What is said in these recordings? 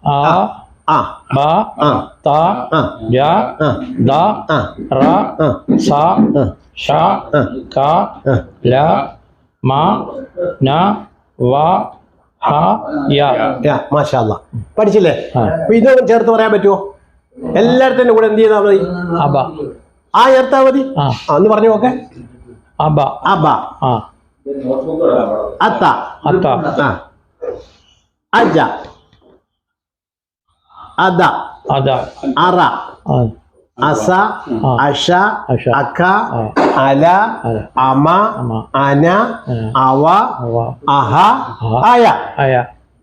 ആ ബ ത ജ ദ റ സ ഷ ക ല മ ന വ ഹ യ. മാഷാ അല്ലാഹ്. പഠിച്ചില്ലേ? അപ്പൊ ഇത് ചേർത്ത് പറയാൻ പറ്റുമോ? എല്ലായിടത്തിന്റെ കൂടെ എന്ത് ചെയ്താൽ മതി? അബ. ആ ചേർത്താ മതി. ഒന്ന് പറഞ്ഞു നോക്കെ. അബ അബ അത്ത അത്ത അജ അദ അദ അറ അസ അഷ അക അല അമ അന അവ അഹ ആയ.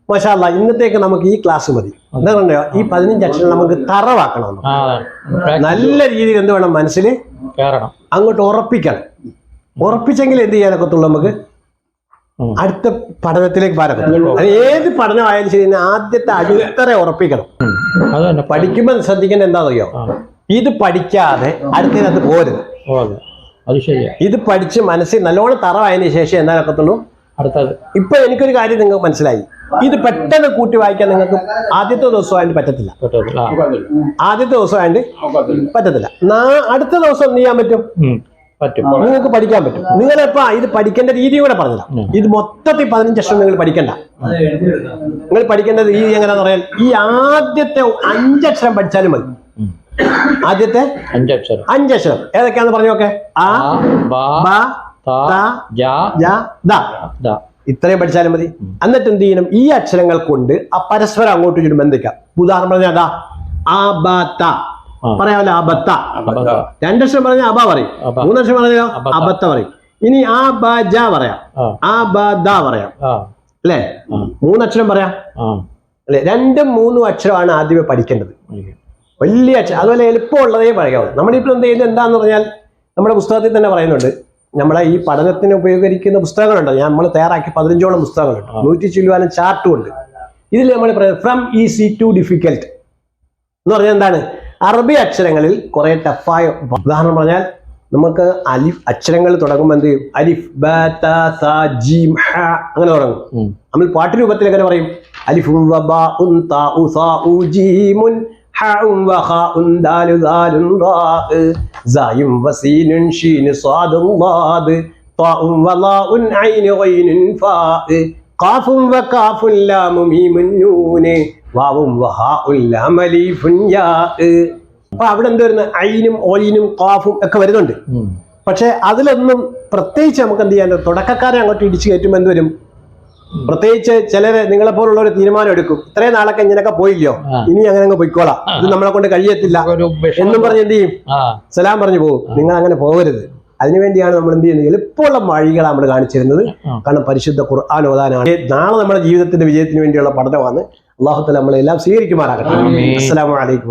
മാഷാ അല്ലാഹ്. ഇന്നത്തേക്ക് നമുക്ക് ഈ ക്ലാസ് മതി. എന്താ പറയുക, ഈ 15 അക്ഷരം നമുക്ക് തറവാക്കണം. നല്ല രീതിയിൽ എന്ത് വേണം, മനസ്സിൽ അങ്ങോട്ട് ഉറപ്പിക്കണം. ഉറപ്പിച്ചെങ്കിൽ എന്ത് ചെയ്യാനൊക്കത്തുള്ളൂ, നമുക്ക് അടുത്ത പഠനത്തിലേക്ക് പാരത്തുള്ളൂ. അത് ഏത് പഠനമായാലും ശരി, ആദ്യത്തെ അടിത്തറ ഉറപ്പിക്കണം. പഠിക്കുമ്പോൾ ശ്രദ്ധിക്കേണ്ട എന്താണെന്നറിയോ, ഇത് പഠിക്കാതെ അടുത്തതിനകത്ത് പോരുത്. ഇത് പഠിച്ച് മനസ്സിൽ നല്ലോണം തറവായതിനു ശേഷം എന്താനൊക്കത്തുള്ളൂ അടുത്തത്. ഇപ്പൊ എനിക്കൊരു കാര്യം നിങ്ങൾക്ക് മനസ്സിലായി, ഇത് പെട്ടെന്ന് കൂട്ടി വായിക്കാൻ നിങ്ങൾക്ക് ആദ്യത്തെ ദിവസമായിട്ട് പറ്റത്തില്ല. ആദ്യത്തെ ദിവസമായിട്ട് പറ്റത്തില്ല. അടുത്ത ദിവസം എന്ത് ചെയ്യാൻ പറ്റും? നിങ്ങൾക്ക് പഠിക്കാൻ പറ്റും. നിങ്ങളിപ്പോ ഇത് പഠിക്കേണ്ട രീതി കൂടെ പറഞ്ഞില്ല. ഇത് മൊത്തത്തിൽ 15 അക്ഷരം നിങ്ങൾ പഠിക്കണ്ട. നിങ്ങൾ പഠിക്കേണ്ട രീതി എങ്ങനെയാന്ന് പറയാൻ, ഈ ആദ്യത്തെ 5 അക്ഷരം പഠിച്ചാലും മതി. ആദ്യത്തെ 5 അക്ഷരം ഏതൊക്കെയാന്ന് പറഞ്ഞു നോക്കെ. ആ ബ ത ജ ദ. ഇത്രയും പഠിച്ചാലും മതി. എന്നിട്ട് എന്ത് ചെയ്യണം, ഈ അക്ഷരങ്ങൾ കൊണ്ട് ആ പരസ്പരം അങ്ങോട്ടും ഇങ്ങോട്ടും ബന്ധിക്കാം. ഉദാഹരണം പറഞ്ഞാൽ അതാ അബത്ത പറയാമല്ലോ, അബത്ത. 2 അക്ഷരം പറഞ്ഞാൽ അബ പറയും, 3 അക്ഷരം പറഞ്ഞാൽ അബത്ത പറയും. ഇനി ആ ബ ജ പറയാം, ആ ബ ദ പറയാം അല്ലേ, 3 അക്ഷരം പറയാം അല്ലെ. 2ഉം 3ഉം അക്ഷരമാണ് ആദ്യമേ പഠിക്കേണ്ടത്. വലിയ അക്ഷരം, അതുപോലെ എളുപ്പമുള്ളതേ പറയാവൂ. നമ്മളിപ്പോൾ എന്ത് ചെയ്യുന്നത് എന്താന്ന് പറഞ്ഞാൽ, നമ്മുടെ പുസ്തകത്തിൽ തന്നെ പറയുന്നുണ്ട്, നമ്മളെ ഈ പഠനത്തിന് ഉപയോഗിക്കുന്ന പുസ്തകങ്ങളുണ്ട്. നമ്മൾ തയ്യാറാക്കി 15ഓളം പുസ്തകങ്ങളുണ്ട്, 100 ചില്ലുവാനും ചാർട്ടും ഉണ്ട്. ഇതിൽ നമ്മൾ പറയുന്നത് ഫ്രം ഈസി ടു ഡിഫിക്കൽട്ട് എന്ന് പറഞ്ഞാൽ എന്താണ്, അറബി അക്ഷരങ്ങളിൽ കുറെ ടഫായ. ഉദാഹരണം പറഞ്ഞാൽ, നമുക്ക് അലിഫ് അക്ഷരങ്ങൾ തുടങ്ങുമ്പോൾ എന്ത് ചെയ്യും, അലിഫ് ബ ത സ ജീം ഹ അങ്ങനെ തുടങ്ങും. നമ്മൾ പാട്ട് രൂപത്തിൽ എങ്ങനെ പറയും, അലിഫും വ ബ ഉൻ ത ഉ സ ഉ ജീമുൻ ഹഉം വ ഖാഉൻ ദാലു ദാലുൻ റാ സായും വ സീനുൻ ഷീൻ സ്വാദുൻ ളാദ് ത്വാഉം വ ളാഉൻ ഐൻ ഗൈനുൻ ഫാ ഖാഫും വ ഖാഫുൻ ലാമും മീമുൻ നൂൻ വാവും വ ഹാഉൻ ലാം അലീഫുൻ യാ. അപ്പൊ അവിടെ എന്ത് വരുന്നത്, ഐനും ഓയിനും ഖാഫും ഒക്കെ വരുന്നുണ്ട്. പക്ഷെ അതിലൊന്നും പ്രത്യേകിച്ച് നമുക്ക് എന്ത് ചെയ്യാൻ, തുടക്കക്കാരെ അങ്ങോട്ട് ഇടിച്ചു കയറ്റുമ്പോൾ എന്ത് വരും, പ്രത്യേകിച്ച് ചിലര് നിങ്ങളെ പോലുള്ള ഒരു തീരുമാനം എടുക്കും, ഇത്രയും നാളൊക്കെ ഇങ്ങനെയൊക്കെ പോയില്ലോ, ഇനി അങ്ങനെ അങ്ങ് പോയിക്കോളാം, ഇത് നമ്മളെ കൊണ്ട് കഴിയത്തില്ല എന്നും പറഞ്ഞ് എന്ത് ചെയ്യും, സലാം പറഞ്ഞു പോകും. നിങ്ങൾ അങ്ങനെ പോകരുത്. അതിനുവേണ്ടിയാണ് നമ്മൾ എന്ത് ചെയ്യുന്നത്, എളുപ്പമുള്ള വഴികളാണ് നമ്മൾ കാണിച്ചിരുന്നത്. കാരണം പരിശുദ്ധ ഖുർആൻ ഓതാനാണ്. നാളെ നമ്മുടെ ജീവിതത്തിന്റെ വിജയത്തിന് വേണ്ടിയുള്ള പഠനമാണ്. അല്ലാഹു തആല നമ്മളെല്ലാം സ്വീകരിക്കുമാറാകട്ടെ. അസ്സലാമു അലൈക്കും.